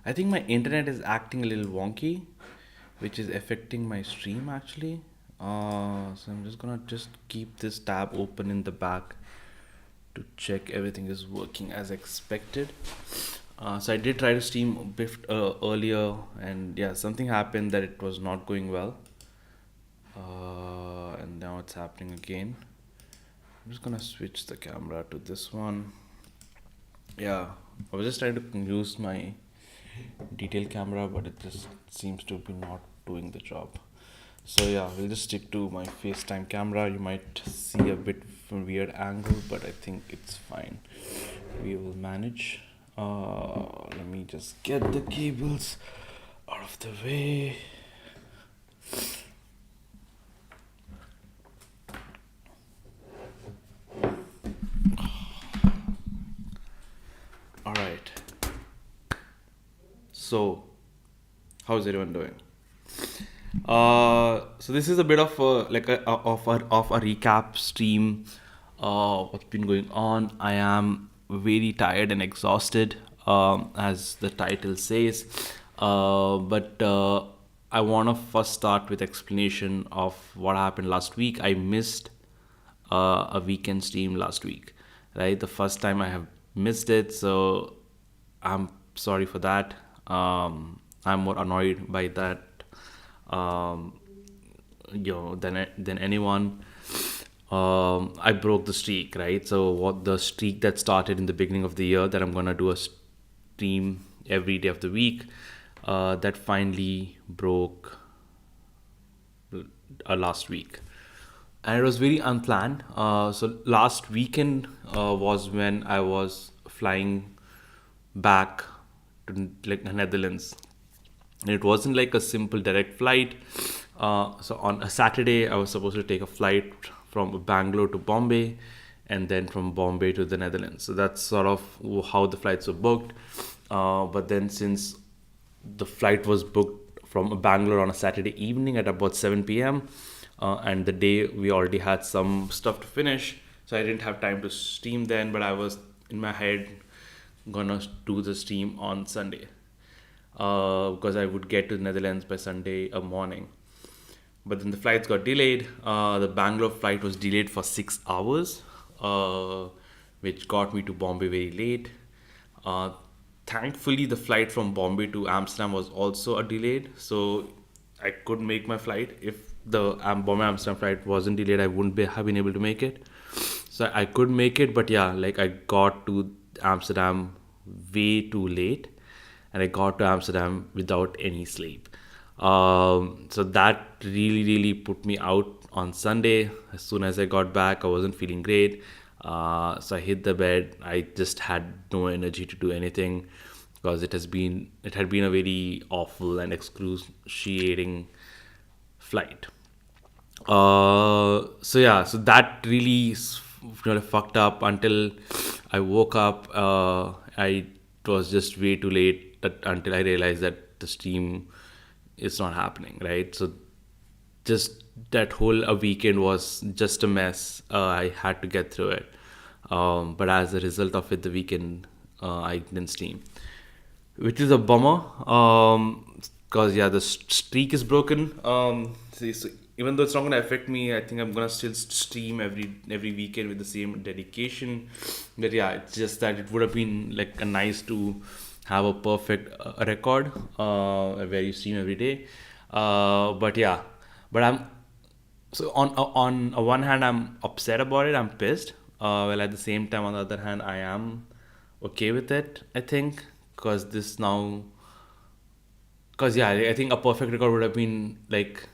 I think my internet is acting a little wonky, which is affecting my stream actually. So I'm just gonna just keep this tab open in the back to check everything is working as expected. So I did try to stream a bit earlier, and yeah, something happened that it was not going well, and now it's happening again. I'm just gonna switch the camera to this one. Yeah, I was just trying to use my detail camera, but it just seems to be not doing the job. So yeah, we'll just stick to my FaceTime camera. You might see a bit from weird angle, but I think it's fine. We will manage. Let me just get the cables out of the way. All right. So, how's everyone doing? So this is a bit of a recap stream. What's been going on? I am very tired and exhausted, as the title says. But I want to first start with explanation of what happened last week. I missed a weekend stream last week, right? The first time I have missed it, so I'm sorry for that. I'm more annoyed by that, um, than anyone. I broke the streak, right? So what the streak that started in the beginning of the year that I'm gonna do a stream every day of the week, that finally broke last week, and it was very unplanned. So last weekend was when I was flying back to like the Netherlands, and it wasn't like a simple direct flight. So on a Saturday, I was supposed to take a flight from Bangalore to Bombay, and then from Bombay to the Netherlands. So that's sort of how the flights were booked. But then since the flight was booked from Bangalore on a Saturday evening at about 7 p.m. And the day we already had some stuff to finish, so I didn't have time to stream then. But I was in my head gonna do the stream on Sunday, because I would get to the Netherlands by Sunday morning. But then the flights got delayed. The Bangalore flight was delayed for 6 hours, which got me to Bombay very late. Uh, Thankfully, the flight from Bombay to Amsterdam was also a delayed, so I could make my flight. If the Bombay Amsterdam flight wasn't delayed, I wouldn't have been able to make it. So I could make it, but yeah, like I got to Amsterdam way too late, and I got to Amsterdam without any sleep. So that really, really put me out on Sunday. As soon as I got back, I wasn't feeling great. So I hit the bed. I just had no energy to do anything because it had been a very awful and excruciating flight. So yeah, so that really fucked up until I woke up. I it was just way too late until I realized that the stream is not happening, right? So just that whole a weekend was just a mess. I had to get through it, but as a result of it, the weekend I didn't stream, which is a bummer. Because yeah, the streak is broken. So even though it's not gonna affect me, I think I'm gonna still stream every weekend with the same dedication. But yeah, it's just that it would have been like a nice to have a perfect record where you stream every day. But yeah, but I'm so on one hand I'm upset about it. I'm pissed. Well, at the same time, on the other hand, I am okay with it. I think because this now, because yeah, I think a perfect record would have been like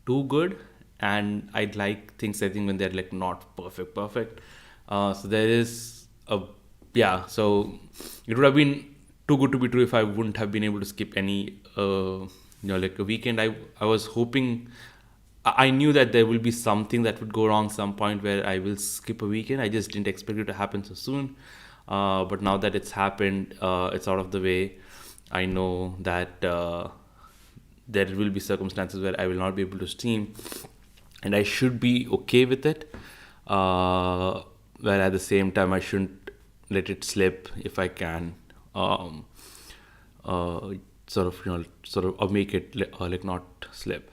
too good, and I'd like things I think when they're like not perfect. So there is a yeah. So it would have been too good to be true if I wouldn't have been able to skip any like a weekend. I was hoping. I knew that there will be something that would go wrong some point where I will skip a weekend. I just didn't expect it to happen so soon. But now that it's happened, it's out of the way. I know that there will be circumstances where I will not be able to stream, and I should be okay with it. Where at the same time, I shouldn't let it slip if I can. Um, uh, or make it like not slip.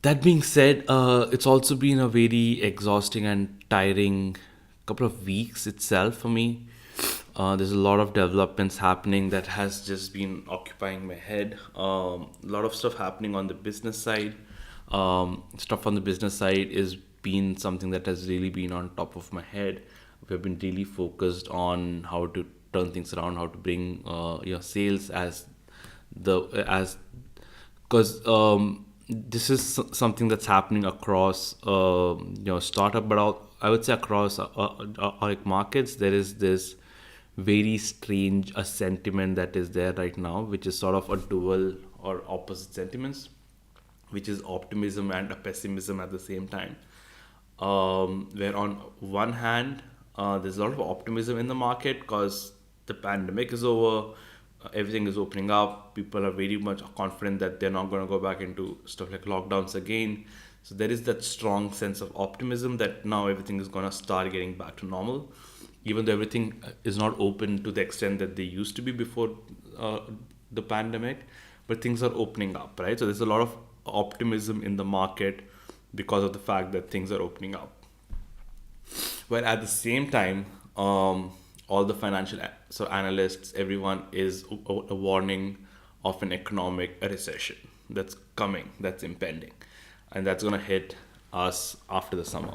That being said, it's also been a very exhausting and tiring couple of weeks itself for me. There's a lot of developments happening that has just been occupying my head. A lot of stuff happening on the business side. Stuff on the business side is been something that has really been on top of my head. We've been really focused on how to turn things around, how to bring your sales the as because this is something that's happening across startup, but I would say across like markets. There is this very strange a sentiment that is there right now, which is sort of a dual or opposite sentiments, which is optimism and a pessimism at the same time. Where on one hand, there's a lot of optimism in the market because the pandemic is over, everything is opening up. People are very much confident that they're not going to go back into stuff like lockdowns again. So there is that strong sense of optimism that now everything is going to start getting back to normal, even though everything is not open to the extent that they used to be before uh, the pandemic, but things are opening up, right? So there's a lot of optimism in the market because of the fact that things are opening up. But at the same time, all the financial analysts, everyone is a warning of an economic recession that's coming, that's impending, and that's going to hit us after the summer.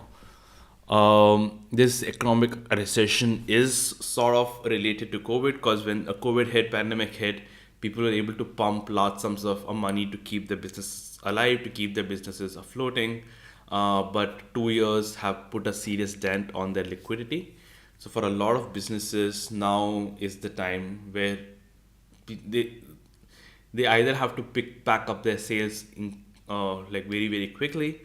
This economic recession is sort of related to COVID because when a COVID hit, pandemic hit, people were able to pump large sums of money to keep their business alive, to keep their businesses afloating. But 2 years have put a serious dent on their liquidity. So for a lot of businesses, now is the time where they they either have to pick back up their sales in like very very quickly,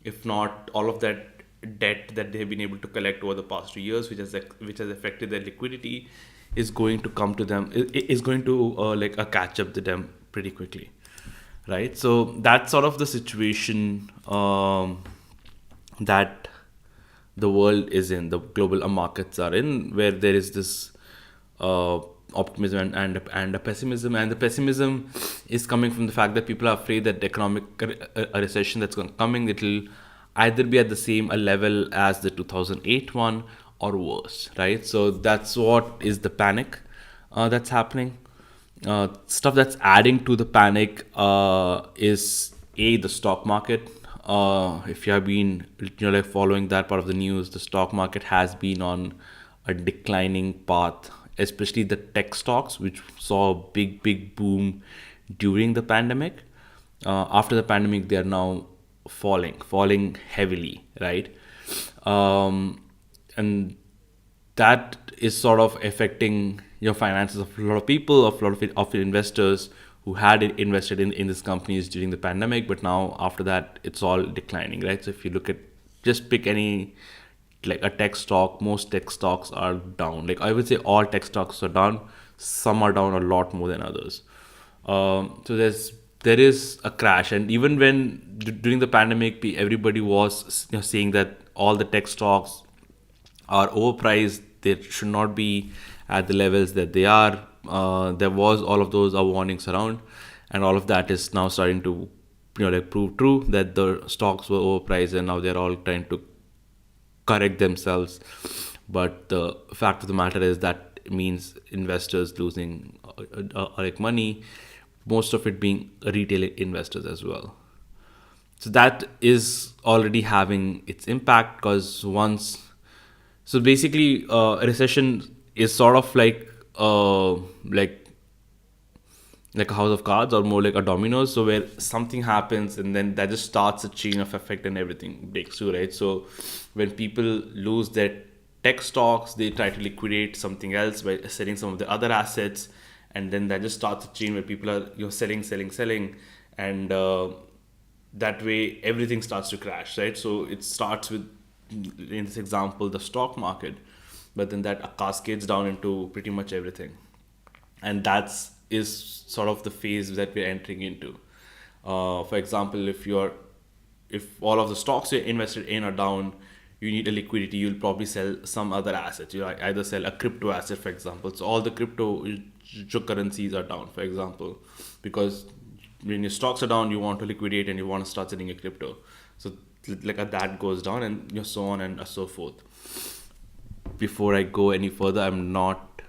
if not all of that debt that they have been able to collect over the past 2 years, which has affected their liquidity, is going to come to them, is going to catch up to them pretty quickly, right? So that's sort of the situation that the world is in, the global markets are in, where there is this uh, optimism and a pessimism. And the pessimism is coming from the fact that people are afraid that the economic a recession that's coming, it'll either be at the same a level as the 2008 one or worse, right? So that's what is the panic that's happening. Stuff that's adding to the panic is the stock market. If you have been following that part of the news, the stock market has been on a declining path, especially the tech stocks, which saw a big boom during the pandemic. After the pandemic, they are now falling heavily, right? And that is sort of affecting your finances of a lot of people, of a lot of investors who had invested in these companies during the pandemic, but now after that it's all declining, right? So if you look at, just pick any, like a tech stock, most tech stocks are down. Like I would say all tech stocks are down. Some are down a lot more than others. So there is a crash, and even when during the pandemic, everybody was saying that all the tech stocks are overpriced. They should not be at the levels that they are. There was all of those warnings around, and all of that is now starting to prove true, that the stocks were overpriced, and now they're all trying to correct themselves. But the fact of the matter is that it means investors losing like money, most of it being retail investors as well. So that is already having its impact, because once, so basically a recession is sort of like a house of cards, or more like a dominoes. So where something happens and then that just starts a chain of effect and everything breaks through, right? So when people lose their tech stocks, they try to liquidate something else by selling some of the other assets, and then that just starts a chain where people are selling, and that way everything starts to crash, right? So it starts with, in this example, the stock market, but then that cascades down into pretty much everything, and that's is sort of the phase that we're entering into. For example, if all of the stocks you're invested in are down, you need a liquidity. You'll probably sell some other assets. You either sell a crypto asset, for example. So all the crypto currencies are down, for example, because when your stocks are down, you want to liquidate and you want to start selling your crypto. So like that goes down, and so on and so forth. Before I go any further, I'm not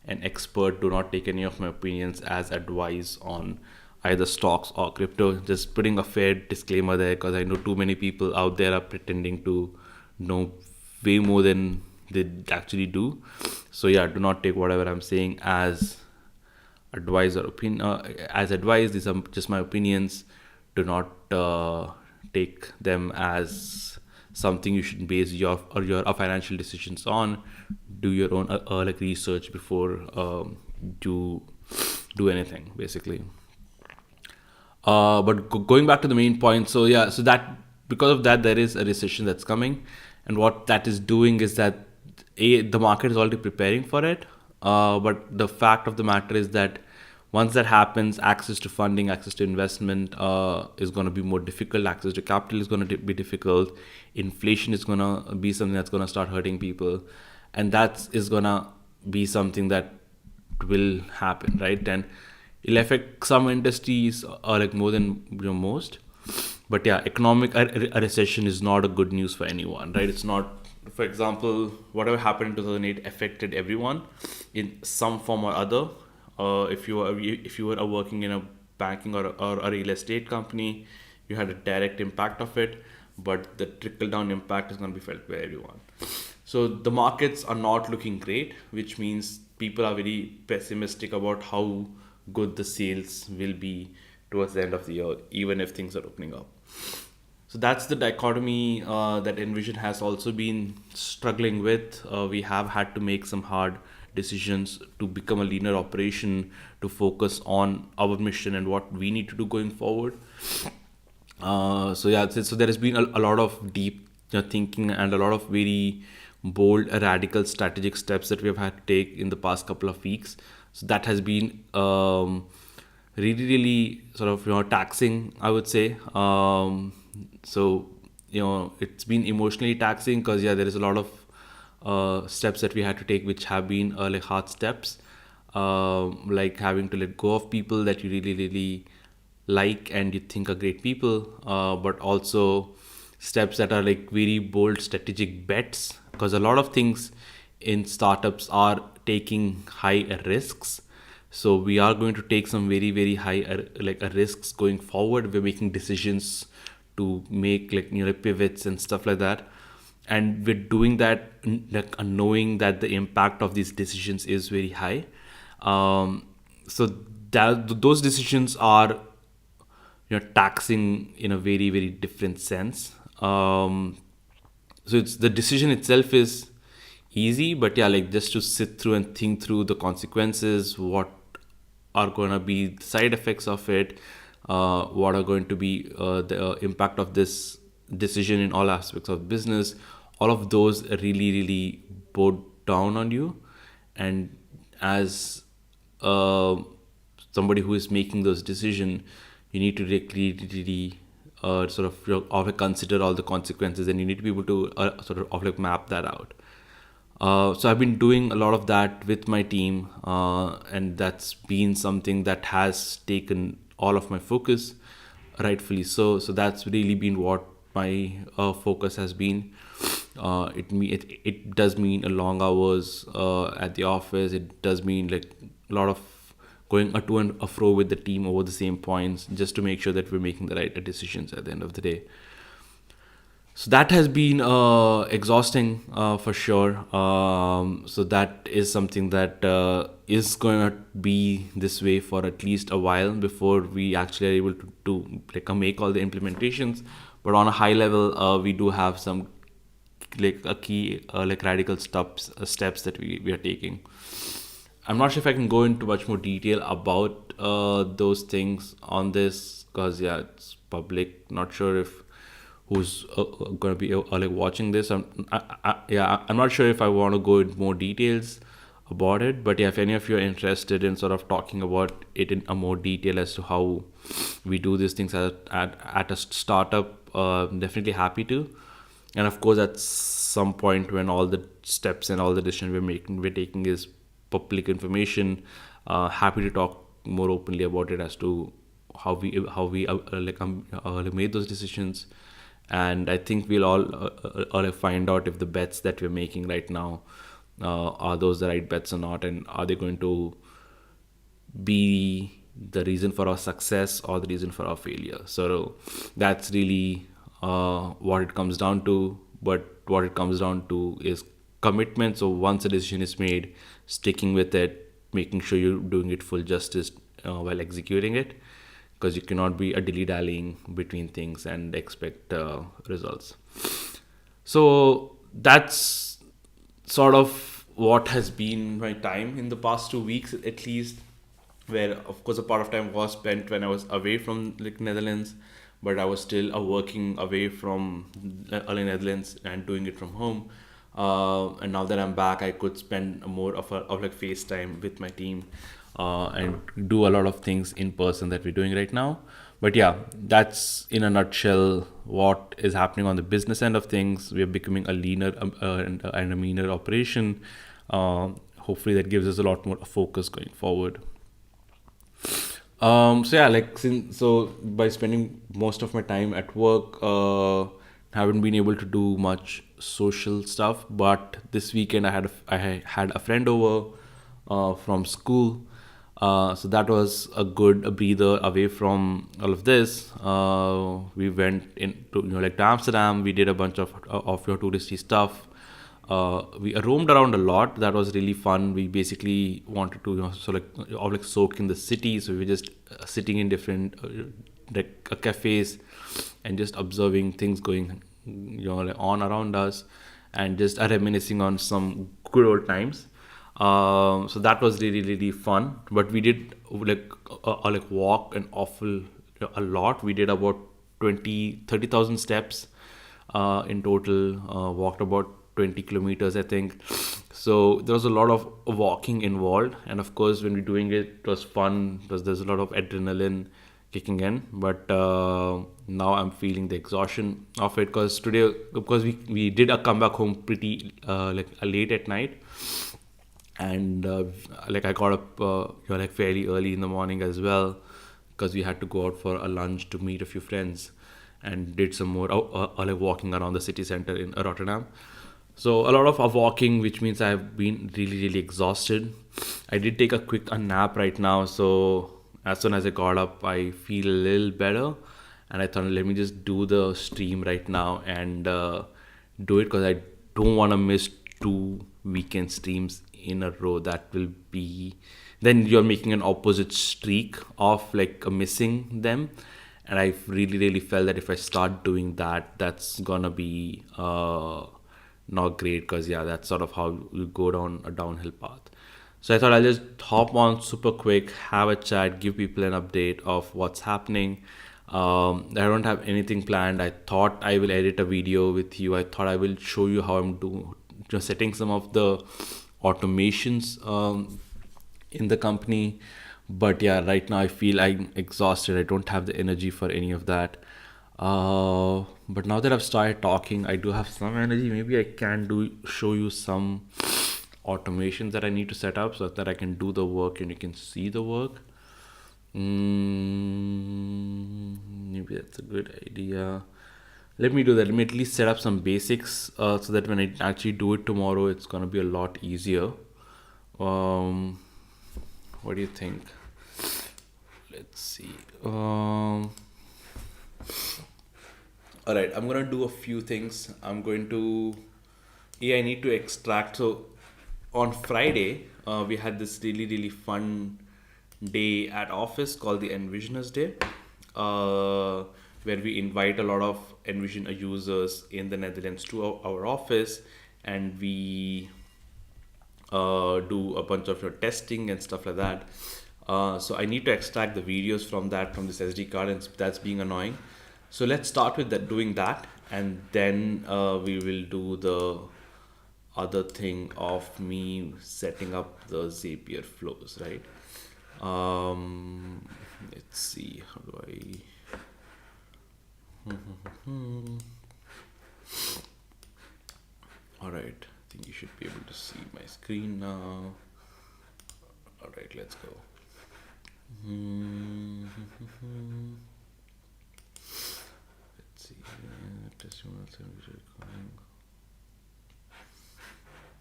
an expert. Do not take any of my opinions as advice on either stocks or crypto. Just putting a fair disclaimer there, because I know too many people out there are pretending to know way more than they actually do. So yeah, do not take whatever I'm saying as advice or opinion. As advice, these are just my opinions. Do not take them as something you should base your financial decisions on. Do your own like research before you do anything, basically. But going back to the main point, so yeah, so that because of that, there is a recession that's coming, and what that is doing is that the market is already preparing for it. But the fact of the matter is that once that happens, access to funding, access to investment is going to be more difficult. Access to capital is going to be difficult. Inflation is going to be something that's going to start hurting people, and that is going to be something that will happen, right? And it'll affect some industries like more than most. But yeah, a recession is not a good news for anyone, right? It's not. For example, whatever happened in 2008 affected everyone in some form or other. If you were working in a banking or a real estate company, you had a direct impact of it, but the trickle down impact is going to be felt by everyone. So the markets are not looking great, which means people are very pessimistic about how good the sales will be towards the end of the year, even if things are opening up. So that's the dichotomy that Envision has also been struggling with. We have had to make some hard decisions to become a leaner operation, to focus on our mission and what we need to do going forward. So yeah, so there has been a lot of deep thinking and a lot of very bold, radical, strategic steps that we have had to take in the past couple of weeks. So that has been really, really sort of taxing, I would say. So it's been emotionally taxing because yeah, there is a lot of steps that we had to take which have been like hard steps, like having to let go of people that you really, really like and you think are great people, but also steps that are like very bold strategic bets, because a lot of things in startups are taking high risks. So we are going to take some very, very high risks going forward. We're making decisions to make pivots and stuff like that, and we're doing that knowing that the impact of these decisions is very high. So that those decisions are taxing in a very, very different sense. So it's the decision itself is easy, but yeah, like just to sit through and think through the consequences, what are going to be the side effects of it, what are going to be the impact of this decision in all aspects of business. All of those really, really bore down on you, and as somebody who is making those decisions, you need to really sort of consider all the consequences, and you need to be able to sort of map that out. So I've been doing a lot of that with my team, and that's been something that has taken all of my focus, rightfully so. So that's really been what my focus has been. It does mean a long hours at the office. It does mean like a lot of going to and fro with the team over the same points, just to make sure that we're making the right decisions at the end of the day. So that has been exhausting for sure. So that is something that is going to be this way for at least a while before we actually are able to make all the implementations. But on a high level, we do have some a key radical steps that we are taking. I'm not sure if I can go into much more detail about those things on this, because yeah, it's public. Not sure if who's going to be watching this. I'm not sure if I want to go into more details about it, but yeah, if any of you are interested in sort of talking about it in a more detail as to how we do these things at a startup, definitely happy to. And of course, at some point when all the steps and all the decisions we're taking is public information, Happy to talk more openly about it as to how we made those decisions. And I think we'll all find out if the bets that we're making right now are those the right bets or not, and are they going to be the reason for our success or the reason for our failure. So that's really what it comes down to. But what it comes down to is commitment. So once a decision is made, sticking with it, making sure you're doing it full justice while executing it, because you cannot be a dilly dallying between things and expect results. So that's sort of what has been my time in the past 2 weeks, at least. Where of course a part of time was spent when I was away from like Netherlands, but I was still working away from Netherlands and doing it from home. And now that I'm back, I could spend more of like FaceTime with my team and do a lot of things in person that we're doing right now. But yeah, that's in a nutshell what is happening on the business end of things. We are becoming a leaner and a meaner operation. Hopefully, that gives us a lot more focus going forward. So yeah, like so by spending most of my time at work, haven't been able to do much social stuff. But this weekend I had a friend over from school, so that was a good breather away from all of this. We went into like to Amsterdam. We did a bunch of your touristy stuff. We roamed around a lot. That was really fun. We basically wanted to, like soak in the city. So we were just sitting in different cafes and just observing things going, like on around us, and just reminiscing on some good old times. So that was really really fun. But we did like walk an awful a lot. We did about 30,000 steps in total. Walked about 20 kilometers, I think. So there was a lot of walking involved, and of course, when we're doing it, it was fun because there's a lot of adrenaline kicking in. But now I'm feeling the exhaustion of it because we did a comeback home pretty late at night, and like I got up like fairly early in the morning as well, because we had to go out for a lunch to meet a few friends, and did some more like walking around the city center in Rotterdam. So a lot of walking, which means I've been really really exhausted. I did take a quick nap right now, so as soon as I got up, I feel a little better, and I thought, let me just do the stream right now and do it, because I don't want to miss two weekend streams in a row. That will be, then you're making an opposite streak of like missing them. And I really really felt that if I start doing that, that's gonna be not great, because yeah, that's sort of how you go down a downhill path. So I thought I'll just hop on super quick, have a chat, give people an update of what's happening. I don't have anything planned. I thought I will edit a video with you. I thought I will show you how I'm doing, just setting some of the automations in the company. But yeah, right now I feel I'm exhausted. I don't have the energy for any of that. But now that I've started talking, I do have some energy. Maybe I can show you some automations that I need to set up so that I can do the work and you can see the work. Maybe that's a good idea. Let me do that. Let me at least set up some basics so that when I actually do it tomorrow, it's gonna be a lot easier. Um, what do you think? Let's see. All right, I'm gonna do a few things. I need to extract. So on Friday, we had this really really fun day at office called the Envisioners Day, where we invite a lot of Envision users in the Netherlands to our office, and we do a bunch of your testing and stuff like that. So I need to extract the videos from this SD card, and that's being annoying. So let's start with that, doing that, and then we will do the other thing of me setting up the Zapier flows, right? Let's see, how do I? All right, I think you should be able to see my screen now. All right, let's go. Hmm. Let's see. Testimonials and video recording.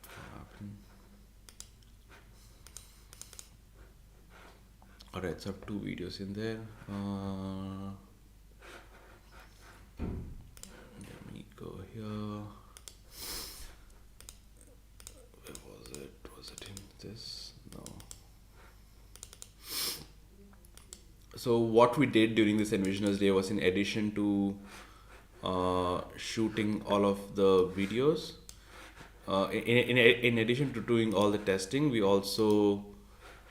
Happen. All right, so I have two videos in there. Let me go here. Where was it? Was it in this? No. So what we did during this Envisioners Day was, in addition to shooting all of the videos, in addition to doing all the testing, we also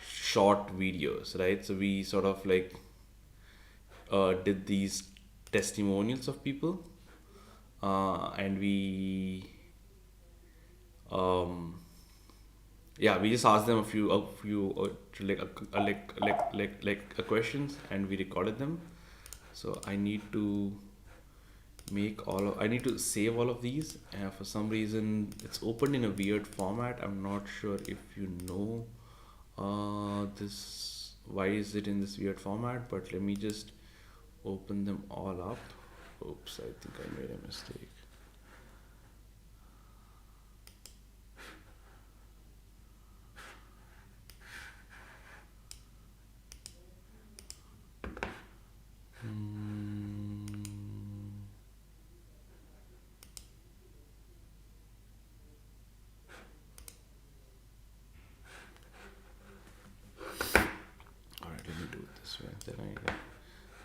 shot videos, right? So we sort of like did these testimonials of people, and um, we just asked them a few questions, and we recorded them. So I need to I need to save all of these, and for some reason it's opened in a weird format. I'm not sure if you know this, why is it in this weird format, but let me just open them all up. Oops, I think I made a mistake. Alright, let me do it this way.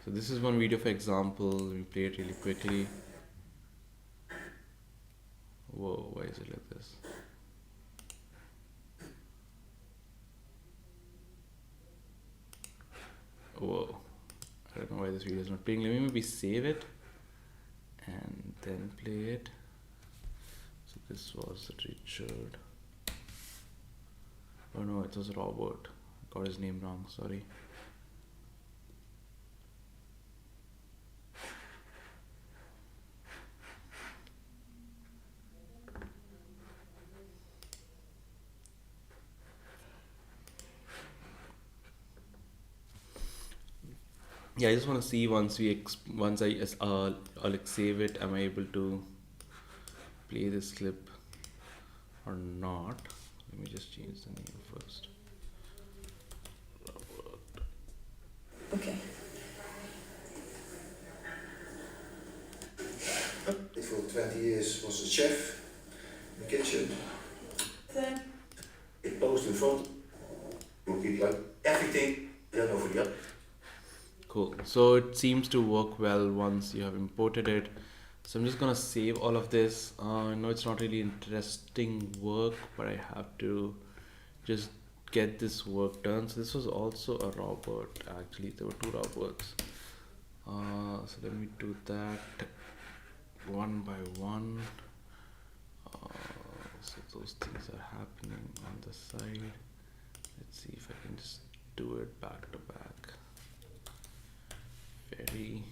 So this is one video for example. Let me play it really quickly. Whoa, why is it like this? Whoa, I don't know why this video is not playing. Let me maybe save it and then play it. So this was Richard. Oh no, it was Robert. I got his name wrong, sorry. Yeah, I just want to see once I'll like save it, am I able to play this clip or not? Let me just change the name first. Okay. For 20 years was a chef in the kitchen. It posed in front. You keep like everything. Yeah, over the other. Cool. So it seems to work well once you have imported it. So I'm just gonna save all of this. I know it's not really interesting work, but I have to just get this work done. So this was also a Robert. Actually, there were two Roberts. So let me do that one by one. So those things are happening on the side. Let's see if I can just do it back to back. Very.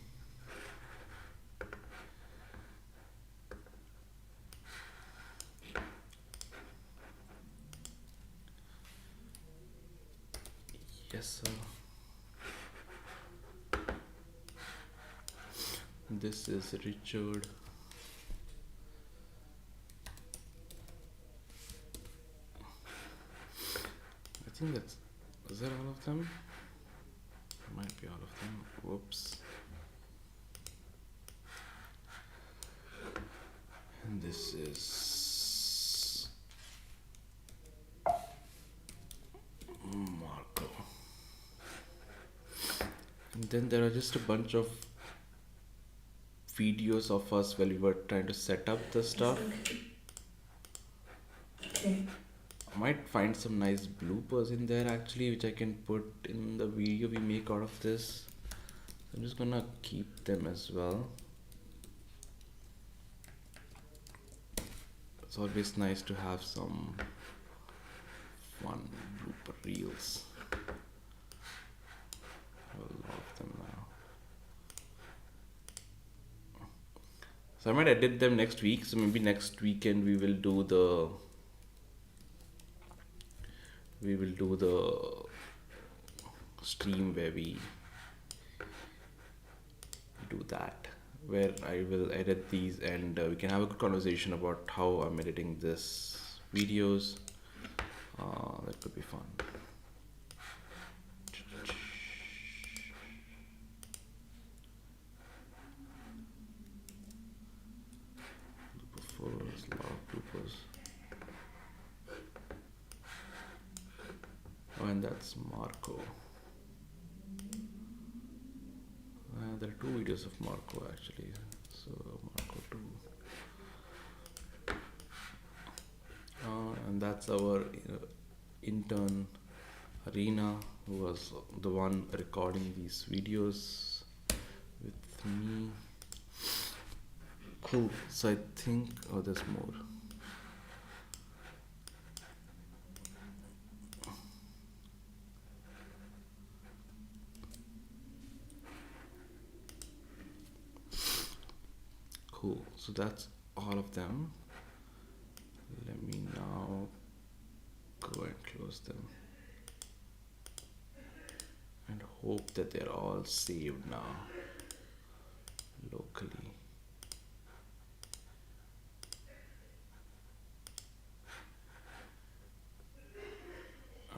Yes, sir. This is Richard. I think is that all of them? Might be all of them. Whoops. And this is Marco. And then there are just a bunch of videos of us while we were trying to set up the stuff. Okay. I might find some nice bloopers in there actually, which I can put in the video we make out of this. I'm just gonna keep them as well. It's always nice to have some fun blooper reels. I have a lot of them now. So I might edit them next week. So maybe next weekend we will do we will do the stream where we do that, where I will edit these, and we can have a good conversation about how I'm editing this videos. That could be fun. Bloopers, a lot of bloopers. Oh, and that's Marco. There are two videos of Marco actually. So Marco 2. And that's our intern Arena, who was the one recording these videos with me. Cool. So I think, oh, there's more. Cool. So that's all of them. Let me now go and close them and hope that they're all saved now locally.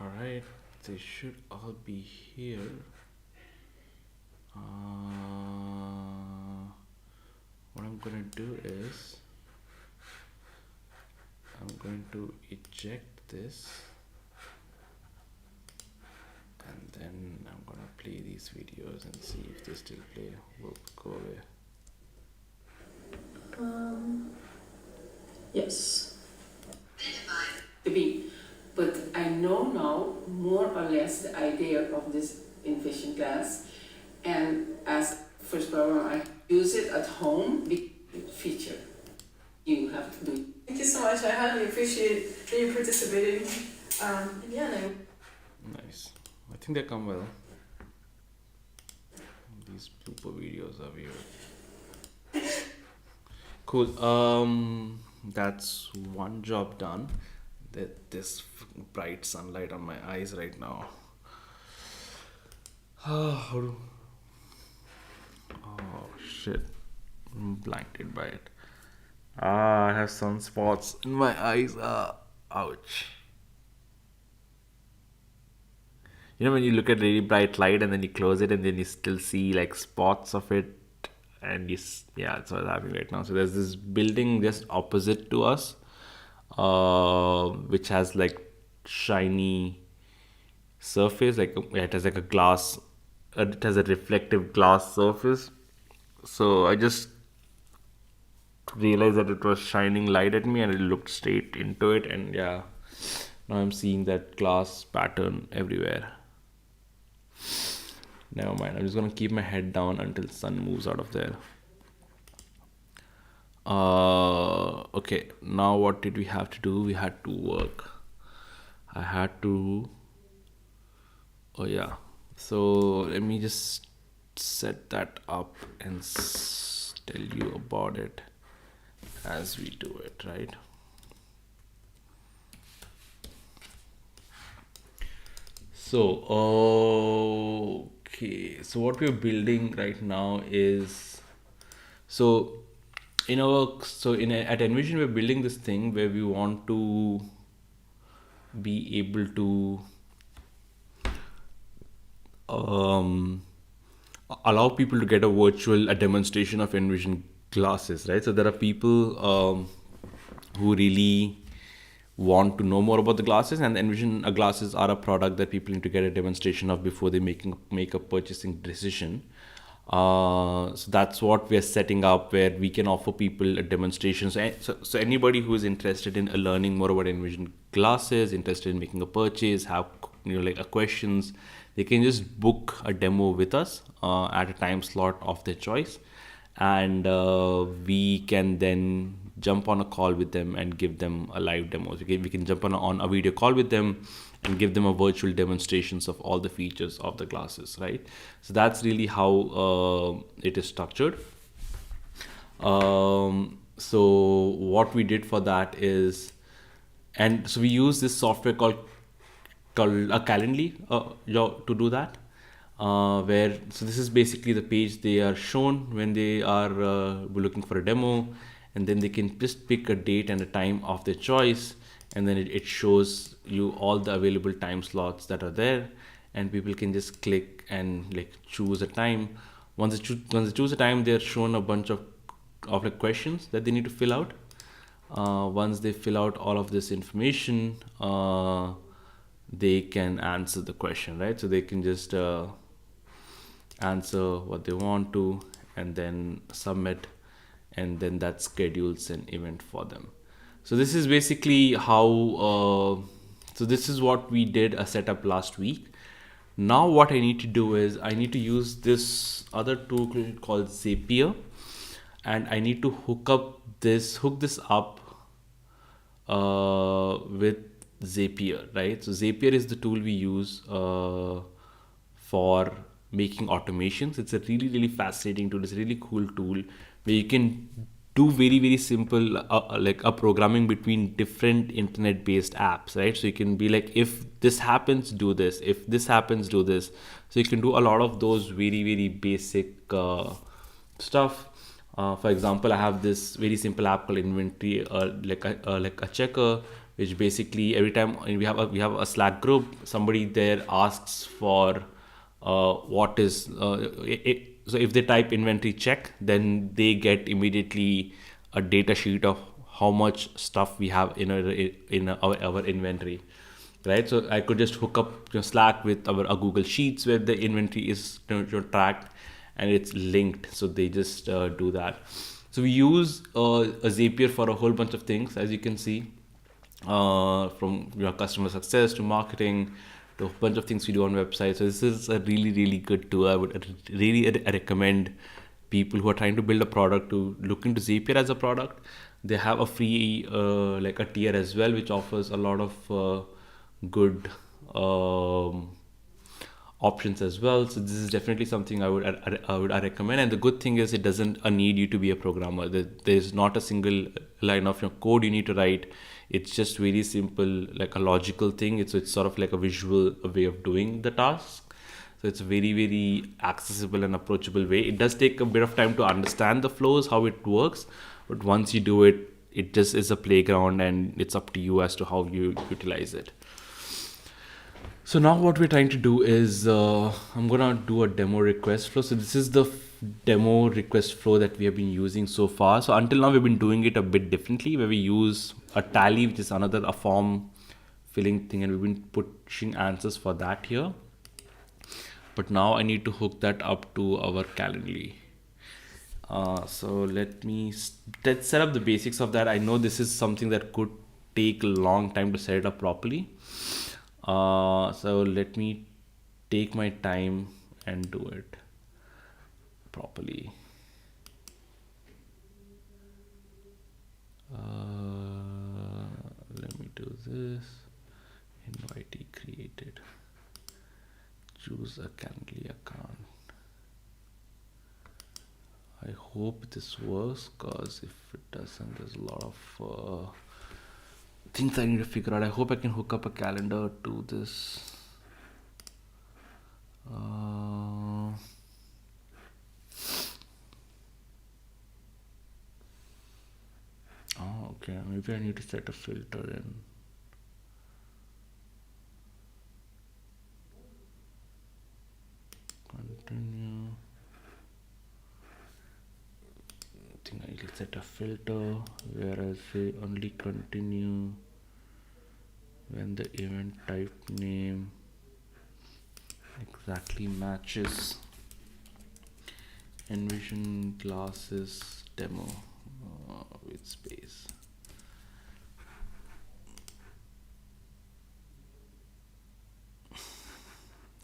Alright, they should all be here. What I'm gonna do is I'm going to eject this, and then I'm gonna play these videos and see if they still play. We'll go away. Yes. To be, but I know now more or less the idea of this Envision class, and as first program I use it at home. Big feature you have to do. Thank you so much. I highly appreciate that you participated. Yeah, no. Nice. I think they come well. These blooper videos are weird. Cool. That's one job done. This bright sunlight on my eyes right now. Oh shit! I'm blinded by it. I have sunspots in my eyes. Ouch. You know when you look at really bright light and then you close it and then you still see like spots of it, and yeah, that's what's happening right now. So there's this building just opposite to us, which has like shiny surface, like it has like a glass, it has a reflective glass surface. So I just realized that it was shining light at me and it looked straight into it, and yeah, now I'm seeing that glass pattern everywhere. Never mind, I'm just gonna keep my head down until the sun moves out of there. Okay, now what did we have to do? We had to work. Oh yeah, so let me just set that up and tell you about it as we do it, right? So, okay, so what we're building right now is, so at Envision we're building this thing where we want to be able to allow people to get a demonstration of Envision glasses, right? So there are people who really want to know more about the glasses, and Envision glasses are a product that people need to get a demonstration of before they make a purchasing decision. So that's what we're setting up, where we can offer people a demonstration. So anybody who is interested in learning more about Envision glasses, interested in making a purchase, have like a questions, they can just book a demo with us at a time slot of their choice, and we can then jump on a call with them and give them a live demo. So we can jump on a video call with them and give them a virtual demonstrations of all the features of the glasses, right? So that's really how it is structured. So what we did for that is, and so we use this software called called a Calendly to do that. Where so this is basically the page they are shown when they are looking for a demo, and then they can just pick a date and a time of their choice, and then it shows you all the available time slots that are there, and people can just click and like choose a time. Once they choose a time, they're shown a bunch of like questions that they need to fill out. Once they fill out all of this information, they can answer the question, right? So they can just answer what they want to and then submit, and then that schedules an event for them. So this is basically how so this is what we did a setup last week. Now what I need to do is I need to use this other tool called Zapier, and I need to hook this up with Zapier, right? So Zapier is the tool we use for making automations. It's a really fascinating tool. It's a really cool tool where you can do very simple like a programming between different internet based apps, right? So you can be like, if this happens, do this. If this happens, do this. So you can do a lot of those very basic stuff. For example, I have this very simple app called Inventory, like a checker, which basically every time we have a Slack group, somebody there asks for what is so if they type inventory check, then they get immediately a data sheet of how much stuff we have in our inventory, right? So I could just hook up Slack with our Google Sheets where the inventory is tracked and it's linked, so they just do that. So we use a Zapier for a whole bunch of things, as you can see, from customer success to marketing to a bunch of things we do on websites. So this is a really good tool. I would really recommend people who are trying to build a product to look into Zapier as a product. They have a free like a tier as well, which offers a lot of good options as well. So this is definitely something I would recommend. And the good thing is it doesn't need you to be a programmer. There's not a single line of code you need to write. It's just very simple, like a logical thing. It's sort of like a visual way of doing the task. So it's a very accessible and approachable way. It does take a bit of time to understand the flows, how it works, but once you do it, it just is a playground, and it's up to you as to how you utilize it. So now what we're trying to do is I'm gonna do a demo request flow. So this is the demo request flow that we have been using so far. So until now we've been doing it a bit differently, where we use a tally, which is a form filling thing, and we've been pushing answers for that here. But now I need to hook that up to our Calendly. So let's set up the basics of that. I know this is something that could take a long time to set it up properly. So let me take my time and do it properly. Let me do this. Invitee created. Choose a Calendly account. I hope this works, because if it doesn't, there's a lot of things I need to figure out. I hope I can hook up a calendar to this. Okay, maybe I need to set a filter in. Continue. I think I need to set a filter where I say only continue when the event type name exactly matches Envision classes demo with space.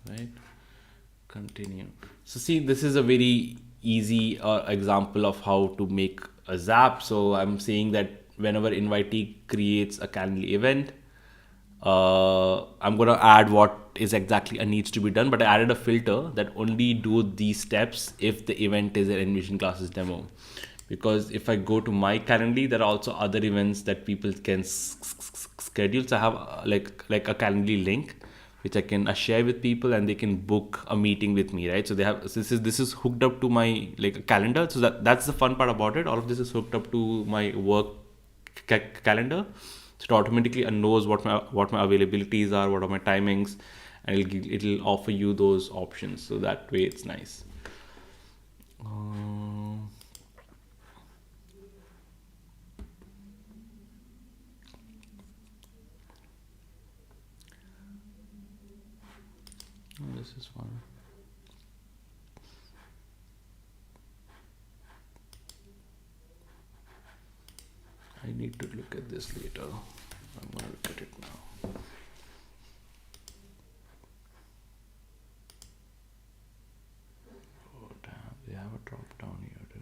Right, continue. So see, this is a very easy example of how to make a Zap. So I'm saying that whenever invitee creates a Calendly event, I'm gonna add what is exactly needs to be done, but I added a filter that only do these steps if the event is an Envision classes demo. Because if I go to my Calendly, there are also other events that people can schedule. So I have like a Calendly link which I share with people, and they can book a meeting with me, right? So they have this is hooked up to my like a calendar. So that's the fun part about it. All of this is hooked up to my work calendar. So it automatically knows what my availabilities are, what are my timings, and it'll offer you those options. So that way it's nice. This is fun. I need to look at this later. I'm gonna look at it now. Oh damn, they have a drop down here too.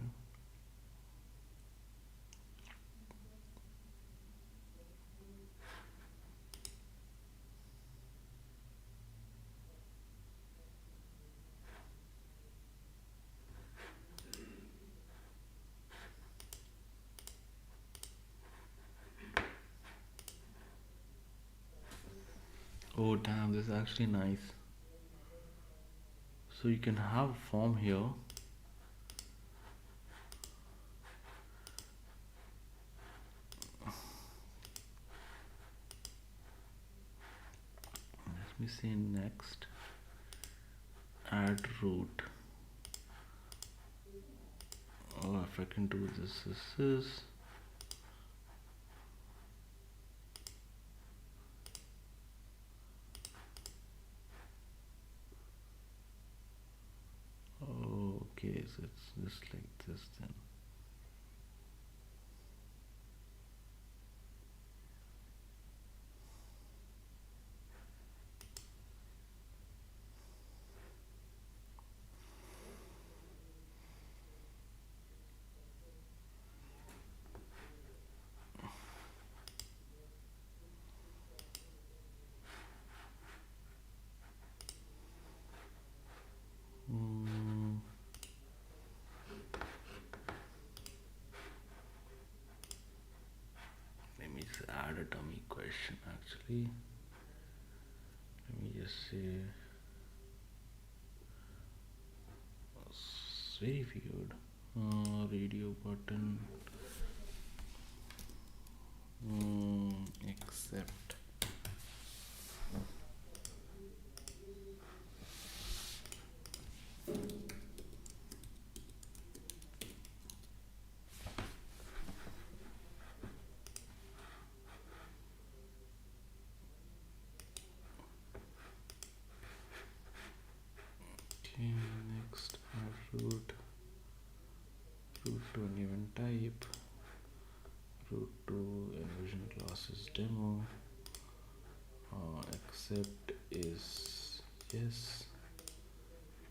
Oh damn, this is actually nice. So you can have a form here. Let me see next. Add route. Oh, if I can do this is. Oh, okay, so it's just like this then. Let me just add a dummy question actually. Let me just say. It's very weird. Radio button. Accept. Okay, next route to a given type, route to Envision classes demo, accept is yes,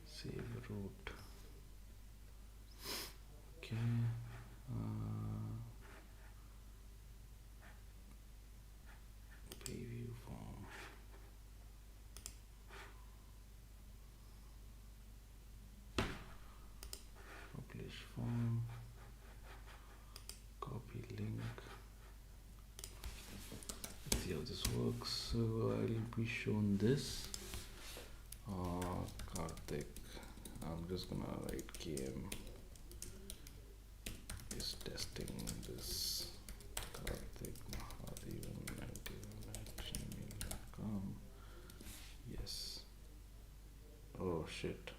save route. Okay, preview form. Publish form, copy link. Let's see how this works. So I'll be shown this. Karthik, I'm just gonna write KM is testing this. Karthik Mahadevan91@gmail.com. Yes. Oh shit.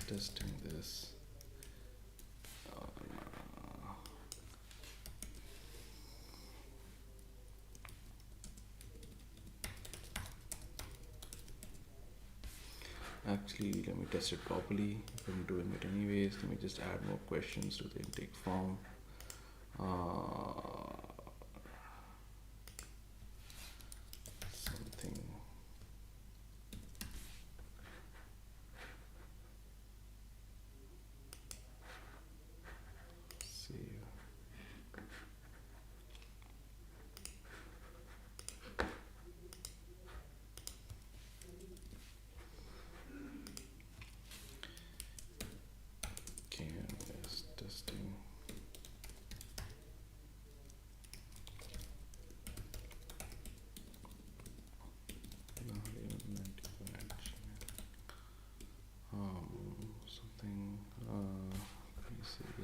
Testing this. Actually, let me test it properly. If I'm doing it anyways, let me just add more questions to the intake form. Something. Save. Okay, yes, testing.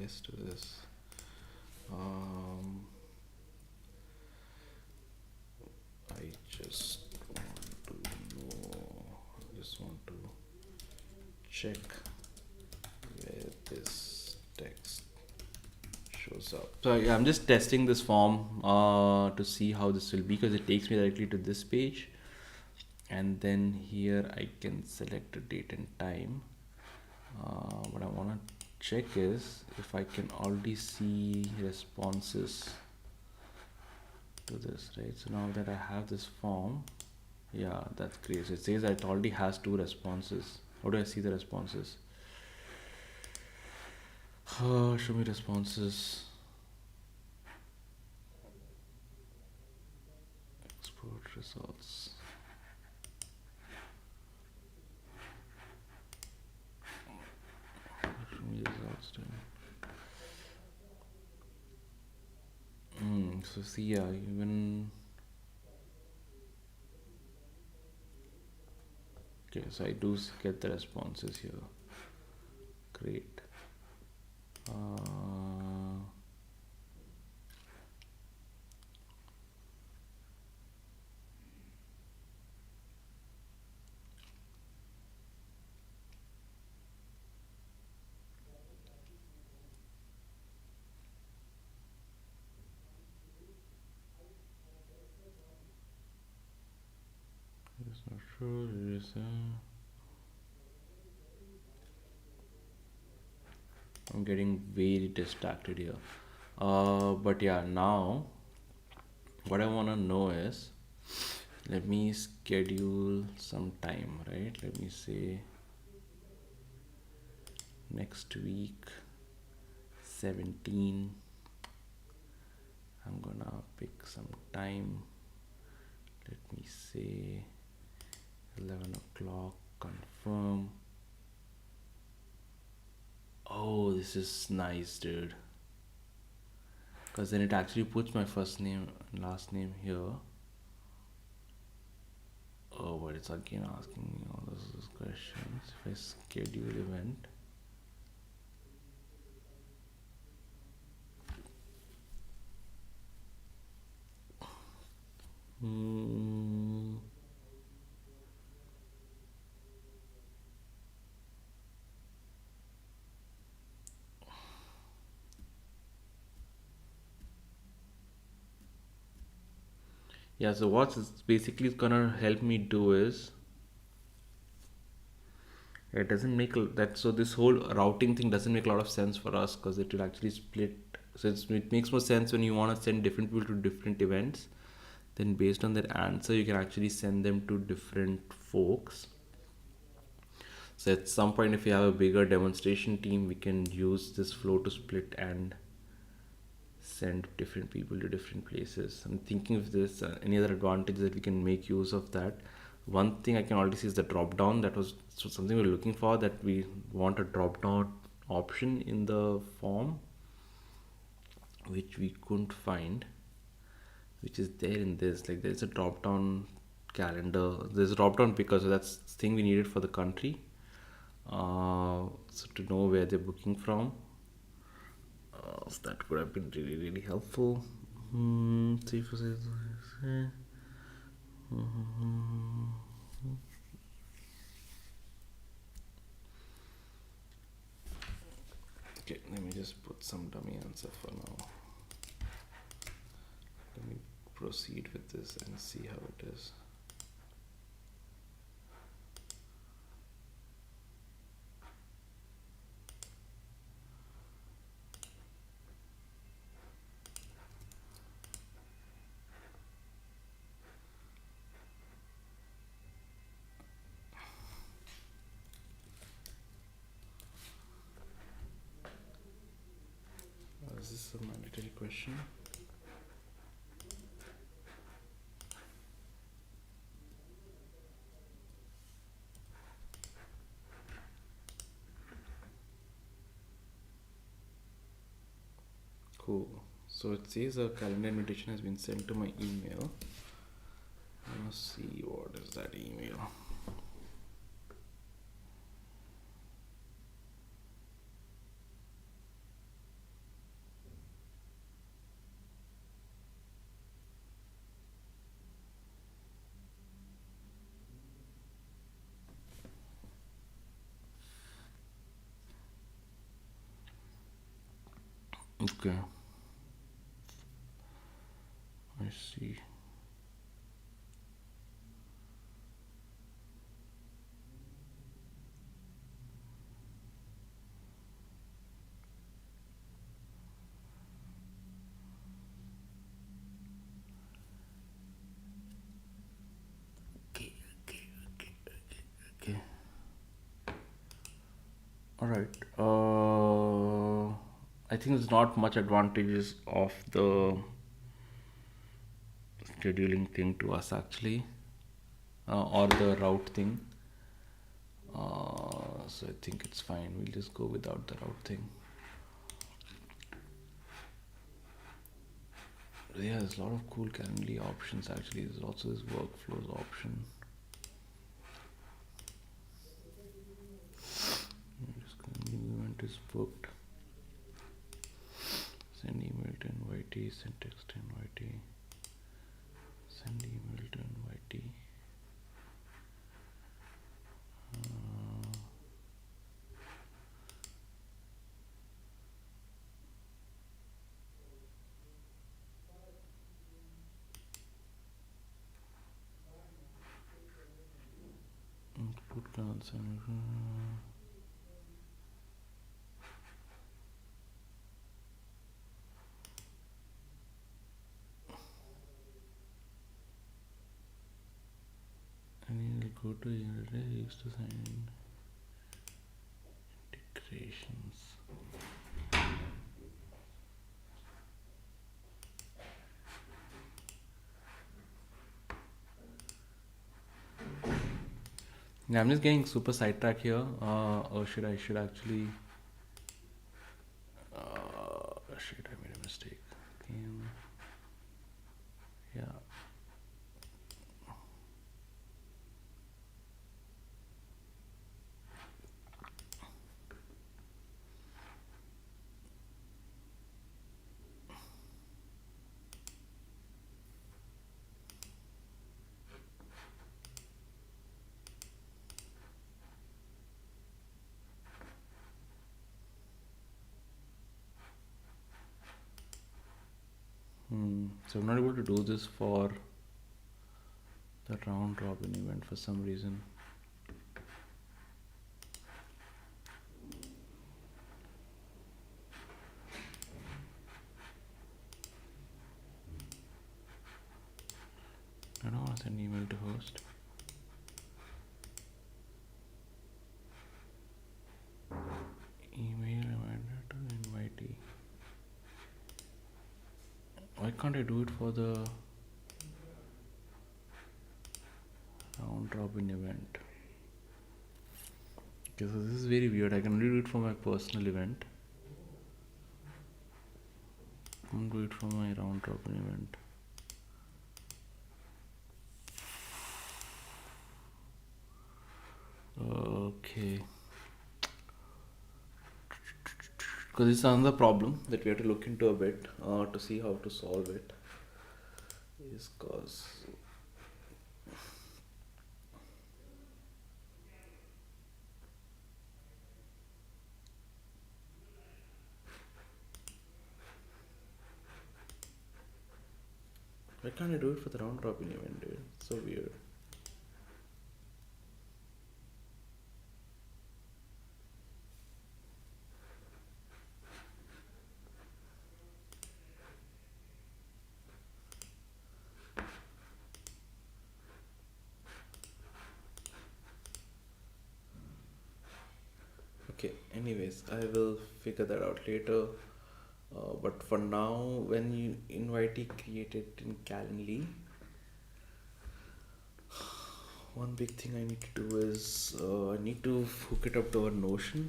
yes to this. Um, I just want to know. I just want to check where this text shows up. So yeah, I'm just testing this form to see how this will be, because it takes me directly to this page, and then here I can select a date and time. What I want to check is if I can already see responses to this, right? So now that I have this form, yeah, that's great. So it says that it already has 2 responses. How do I see the responses? Show me responses. Export results. Show me results too. So see, yeah, even okay, so I do get the responses here. Great. It's not sure. It is. I'm getting very distracted here. But yeah, now what I want to know is, let me schedule some time, right? Let me say next week 17. I'm gonna pick some time. Let me say 11 o'clock, confirm. Oh, this is nice, dude. Because then it actually puts my first name and last name here. Oh, but it's again asking me all those questions. If I schedule event, yeah, so what it's basically gonna help me do is, it doesn't make that, so this whole routing thing doesn't make a lot of sense for us, because it will actually split. So it makes more sense when you want to send different people to different events, then based on their answer you can actually send them to different folks. So at some point, if you have a bigger demonstration team, we can use this flow to split and send different people to different places. I'm thinking if there's any other advantage that we can make use of that. One thing I can already see is the drop down. That was something we were looking for, that we want a drop down option in the form, which we couldn't find, which is there in this. Like, there's a drop down calendar, there's a drop down picker, so that's the thing we needed for the country. So to know where they're booking from, so that would have been really, really helpful. Okay, let me just put some dummy answer for now. Let me proceed with this and see how it is. Is this a mandatory question? Cool. So it says a calendar invitation has been sent to my email. Let's see, what is that email? Okay, I see. Okay, okay, okay, okay. All right. I think there's not much advantages of the scheduling thing to us actually, or the route thing. So I think it's fine. We'll just go without the route thing. Yeah, there's a lot of cool Calendly options actually. There's also this workflows option. New event is booked. Send email to invitee. Send text to invitee. Send email to invitee. Put cancel. And you'll go to your used to sign in. Integrations. Yeah, I'm just getting super sidetracked here. Or should actually. Shit, I made a mistake. Yeah. So I'm not able to do this for the round robin event for some reason. I don't want to send email to host. Email reminder to invitee. Why can't I do it for the round robin event? Okay, so this is very weird. I can only do it for my personal event. I can't do it for my round robin event. Okay. Because this is another problem that we have to look into a bit to see how to solve it. Is because why can't I do it for the round robin event, dude? It's so weird. Okay, anyways, I will figure that out later. But for now, when you invitee created in Calendly, one big thing I need to do is I need to hook it up to our Notion.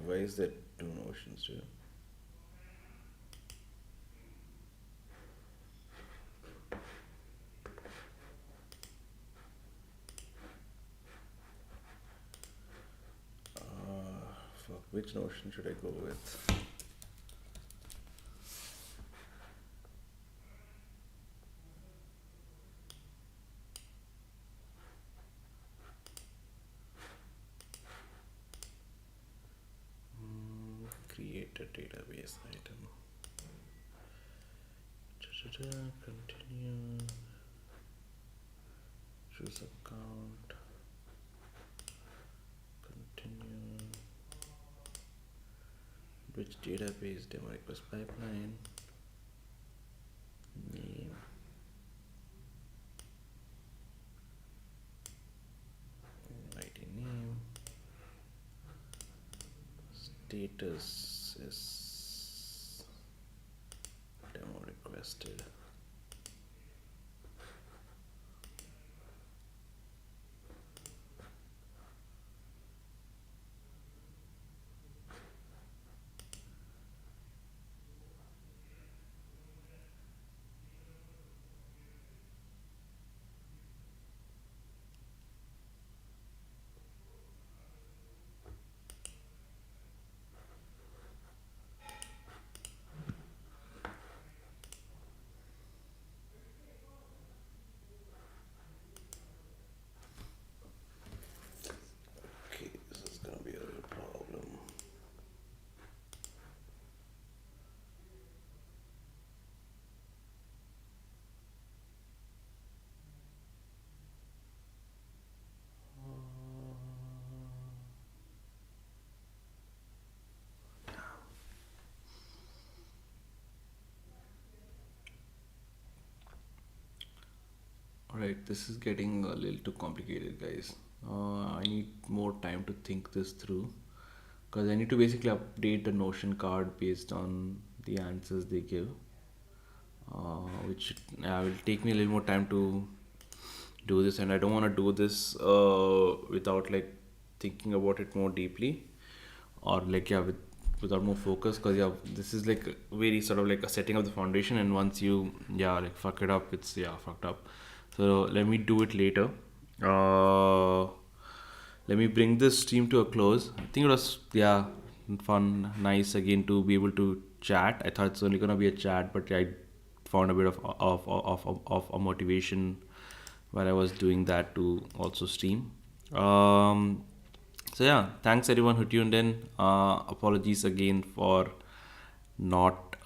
Why is that two Notions here? Fuck, which Notion should I go with? create a database item. Continue. Choose account. Continue. Which database? Demo request pipeline. Name. ID name. Status is demo requested. Okay, this is gonna be a real problem. Alright, this is getting a little too complicated, guys. I need more time to think this through because I need to basically update the Notion card based on the answers they give, which will take me a little more time to do this, and I don't want to do this without like thinking about it more deeply, or like without more focus, because this is like very sort of like a setting of the foundation, and once you like fuck it up, it's fucked up. So let me do it later. Let me bring this stream to a close. I think it was fun, nice again to be able to chat. I thought it's only gonna be a chat, but I found a bit of a motivation while I was doing that to also stream. So yeah, thanks everyone who tuned in. Apologies again for not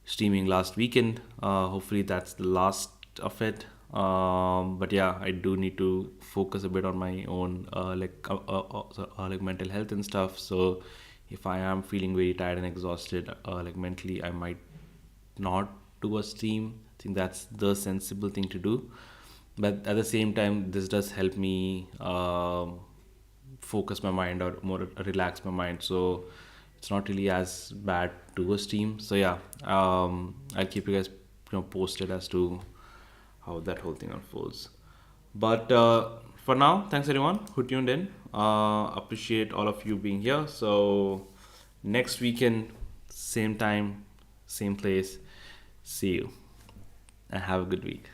streaming last weekend. Hopefully that's the last of it. But yeah, I do need to focus a bit on my own like mental health and stuff. So if I am feeling very tired and exhausted, like mentally, I might not do a stream. I think that's the sensible thing to do. But at the same time, this does help me focus my mind or more relax my mind. So it's not really as bad to a stream. So yeah, I'll keep you guys posted as to how that whole thing unfolds. But for now, thanks everyone who tuned in. Appreciate all of you being here. So next weekend, same time, same place. See you and have a good week.